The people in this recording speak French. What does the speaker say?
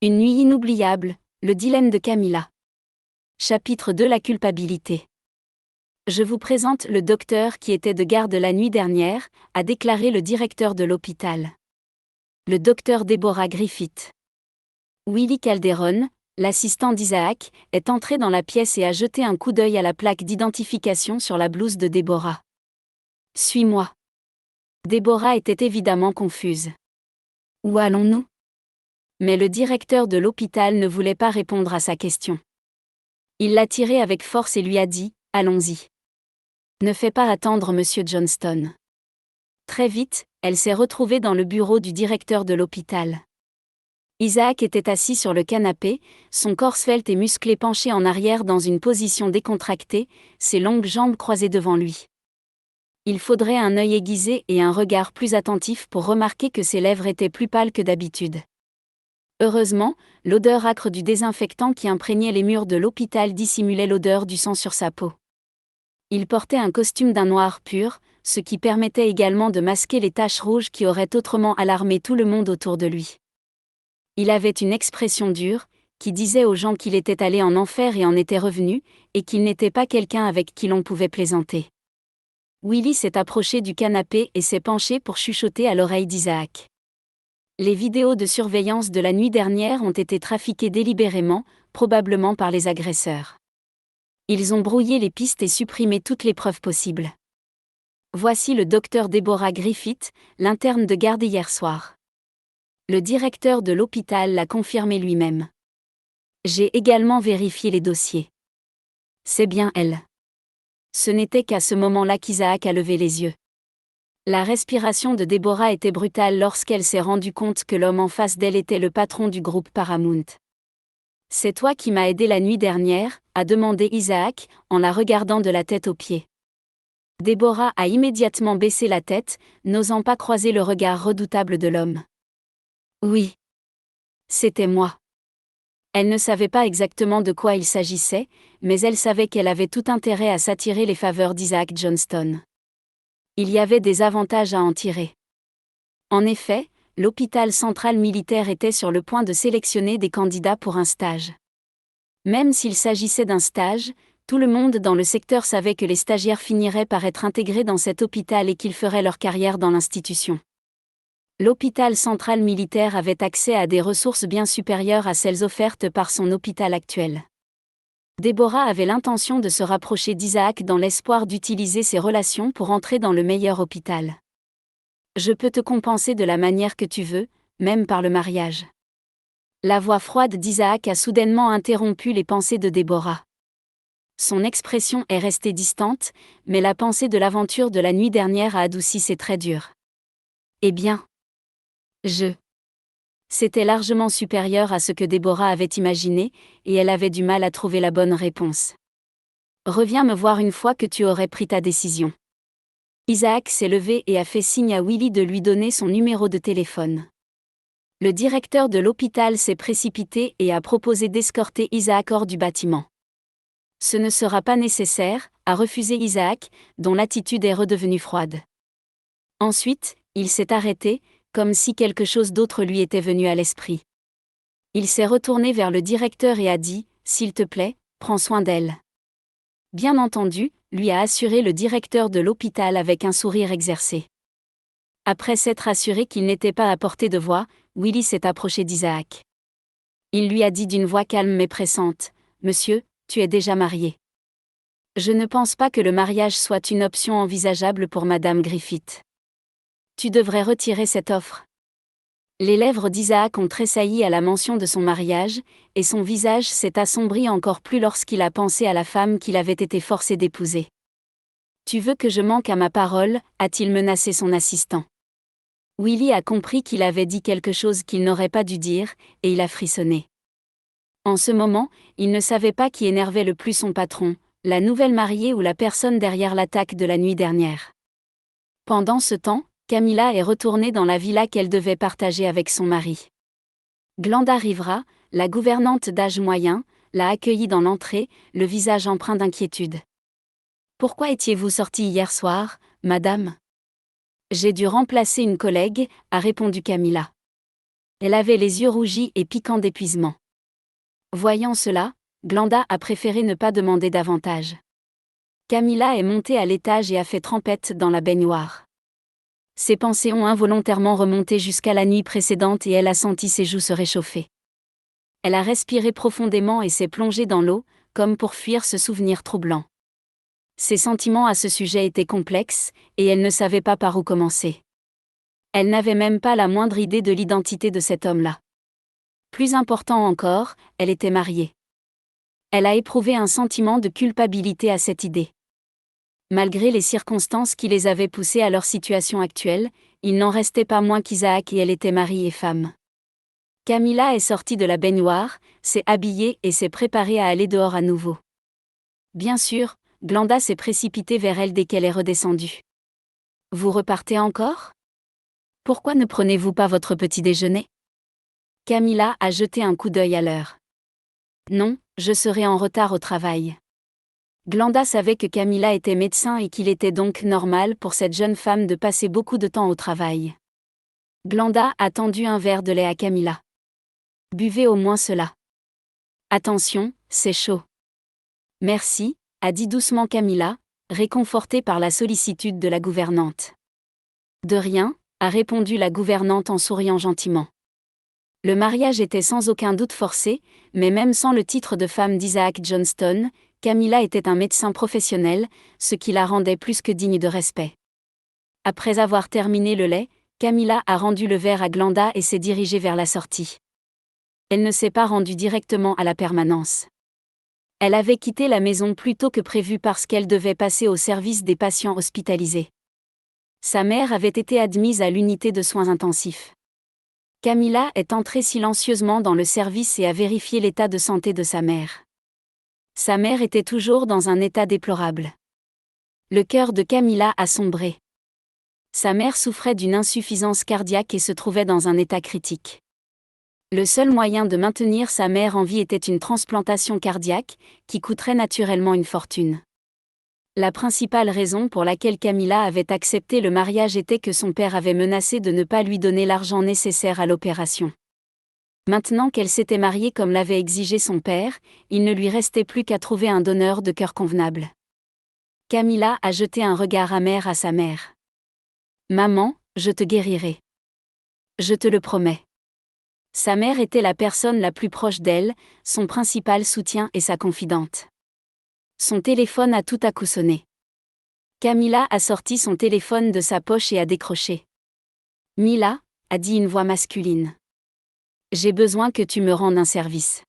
Une nuit inoubliable, le dilemme de Camilla. Chapitre 2. La culpabilité. Je vous présente le docteur qui était de garde la nuit dernière, a déclaré le directeur de l'hôpital. Le docteur Deborah Griffith. Willie Calderon, l'assistant d'Isaac, est entré dans la pièce et a jeté un coup d'œil à la plaque d'identification sur la blouse de Deborah. Suis-moi. Deborah était évidemment confuse. Où allons-nous ? Mais le directeur de l'hôpital ne voulait pas répondre à sa question. Il l'a tiré avec force et lui a dit « Allons-y. Ne fais pas attendre Monsieur Johnston. » Très vite, elle s'est retrouvée dans le bureau du directeur de l'hôpital. Isaac était assis sur le canapé, son corps svelte et musclé penché en arrière dans une position décontractée, ses longues jambes croisées devant lui. Il faudrait un œil aiguisé et un regard plus attentif pour remarquer que ses lèvres étaient plus pâles que d'habitude. Heureusement, l'odeur âcre du désinfectant qui imprégnait les murs de l'hôpital dissimulait l'odeur du sang sur sa peau. Il portait un costume d'un noir pur, ce qui permettait également de masquer les taches rouges qui auraient autrement alarmé tout le monde autour de lui. Il avait une expression dure, qui disait aux gens qu'il était allé en enfer et en était revenu, et qu'il n'était pas quelqu'un avec qui l'on pouvait plaisanter. Willie s'est approché du canapé et s'est penché pour chuchoter à l'oreille d'Isaac. Les vidéos de surveillance de la nuit dernière ont été trafiquées délibérément, probablement par les agresseurs. Ils ont brouillé les pistes et supprimé toutes les preuves possibles. Voici le docteur Deborah Griffith, l'interne de garde hier soir. Le directeur de l'hôpital l'a confirmé lui-même. J'ai également vérifié les dossiers. C'est bien elle. Ce n'était qu'à ce moment-là qu'Isaac a levé les yeux. La respiration de Deborah était brutale lorsqu'elle s'est rendue compte que l'homme en face d'elle était le patron du groupe Paramount. « C'est toi qui m'as aidé la nuit dernière ?» a demandé Isaac, en la regardant de la tête aux pieds. Deborah a immédiatement baissé la tête, n'osant pas croiser le regard redoutable de l'homme. « Oui. C'était moi. » Elle ne savait pas exactement de quoi il s'agissait, mais elle savait qu'elle avait tout intérêt à s'attirer les faveurs d'Isaac Johnston. Il y avait des avantages à en tirer. En effet, l'hôpital central militaire était sur le point de sélectionner des candidats pour un stage. Même s'il s'agissait d'un stage, tout le monde dans le secteur savait que les stagiaires finiraient par être intégrés dans cet hôpital et qu'ils feraient leur carrière dans l'institution. L'hôpital central militaire avait accès à des ressources bien supérieures à celles offertes par son hôpital actuel. Deborah avait l'intention de se rapprocher d'Isaac dans l'espoir d'utiliser ses relations pour entrer dans le meilleur hôpital. Je peux te compenser de la manière que tu veux, même par le mariage. La voix froide d'Isaac a soudainement interrompu les pensées de Deborah. Son expression est restée distante, mais la pensée de l'aventure de la nuit dernière a adouci ses traits durs. Eh bien, C'était largement supérieur à ce que Deborah avait imaginé, et elle avait du mal à trouver la bonne réponse. Reviens me voir une fois que tu aurais pris ta décision. Isaac s'est levé et a fait signe à Willie de lui donner son numéro de téléphone. Le directeur de l'hôpital s'est précipité et a proposé d'escorter Isaac hors du bâtiment. Ce ne sera pas nécessaire, a refusé Isaac, dont l'attitude est redevenue froide. Ensuite, il s'est arrêté, comme si quelque chose d'autre lui était venu à l'esprit. Il s'est retourné vers le directeur et a dit « S'il te plaît, prends soin d'elle. » Bien entendu, lui a assuré le directeur de l'hôpital avec un sourire exercé. Après s'être assuré qu'il n'était pas à portée de voix, Willie s'est approché d'Isaac. Il lui a dit d'une voix calme mais pressante « Monsieur, tu es déjà marié. Je ne pense pas que le mariage soit une option envisageable pour Madame Griffith. Tu devrais retirer cette offre. » Les lèvres d'Isaac ont tressailli à la mention de son mariage, et son visage s'est assombri encore plus lorsqu'il a pensé à la femme qu'il avait été forcé d'épouser. « Tu veux que je manque à ma parole ?» a-t-il menacé son assistant. Willie a compris qu'il avait dit quelque chose qu'il n'aurait pas dû dire, et il a frissonné. En ce moment, il ne savait pas qui énervait le plus son patron, la nouvelle mariée ou la personne derrière l'attaque de la nuit dernière. Pendant ce temps, Camilla est retournée dans la villa qu'elle devait partager avec son mari. Glenda Rivera, la gouvernante d'âge moyen, l'a accueillie dans l'entrée, le visage empreint d'inquiétude. « Pourquoi étiez-vous sortie hier soir, madame ? » « J'ai dû remplacer une collègue, » a répondu Camilla. Elle avait les yeux rougis et piquants d'épuisement. Voyant cela, Glenda a préféré ne pas demander davantage. Camilla est montée à l'étage et a fait trempette dans la baignoire. Ses pensées ont involontairement remonté jusqu'à la nuit précédente et elle a senti ses joues se réchauffer. Elle a respiré profondément et s'est plongée dans l'eau, comme pour fuir ce souvenir troublant. Ses sentiments à ce sujet étaient complexes, et elle ne savait pas par où commencer. Elle n'avait même pas la moindre idée de l'identité de cet homme-là. Plus important encore, elle était mariée. Elle a éprouvé un sentiment de culpabilité à cette idée. Malgré les circonstances qui les avaient poussés à leur situation actuelle, il n'en restait pas moins qu'Isaac et elle étaient mari et femme. Camilla est sortie de la baignoire, s'est habillée et s'est préparée à aller dehors à nouveau. Bien sûr, Glenda s'est précipitée vers elle dès qu'elle est redescendue. « Vous repartez encore ? Pourquoi ne prenez-vous pas votre petit déjeuner ?» Camilla a jeté un coup d'œil à l'heure. « Non, je serai en retard au travail. » Glenda savait que Camilla était médecin et qu'il était donc normal pour cette jeune femme de passer beaucoup de temps au travail. Glenda a tendu un verre de lait à Camilla. « Buvez au moins cela. »« Attention, c'est chaud. »« Merci », a dit doucement Camilla, réconfortée par la sollicitude de la gouvernante. « De rien », a répondu la gouvernante en souriant gentiment. Le mariage était sans aucun doute forcé, mais même sans le titre de femme d'Isaac Johnston, Camilla était un médecin professionnel, ce qui la rendait plus que digne de respect. Après avoir terminé le lait, Camilla a rendu le verre à Glenda et s'est dirigée vers la sortie. Elle ne s'est pas rendue directement à la permanence. Elle avait quitté la maison plus tôt que prévu parce qu'elle devait passer au service des patients hospitalisés. Sa mère avait été admise à l'unité de soins intensifs. Camilla est entrée silencieusement dans le service et a vérifié l'état de santé de sa mère. Sa mère était toujours dans un état déplorable. Le cœur de Camilla a sombré. Sa mère souffrait d'une insuffisance cardiaque et se trouvait dans un état critique. Le seul moyen de maintenir sa mère en vie était une transplantation cardiaque, qui coûterait naturellement une fortune. La principale raison pour laquelle Camilla avait accepté le mariage était que son père avait menacé de ne pas lui donner l'argent nécessaire à l'opération. Maintenant qu'elle s'était mariée comme l'avait exigé son père, il ne lui restait plus qu'à trouver un donneur de cœur convenable. Camilla a jeté un regard amer à sa mère. « Maman, je te guérirai. Je te le promets. » Sa mère était la personne la plus proche d'elle, son principal soutien et sa confidente. Son téléphone a tout à coup sonné. Camilla a sorti son téléphone de sa poche et a décroché. « Mila », a dit une voix masculine. « J'ai besoin que tu me rendes un service. »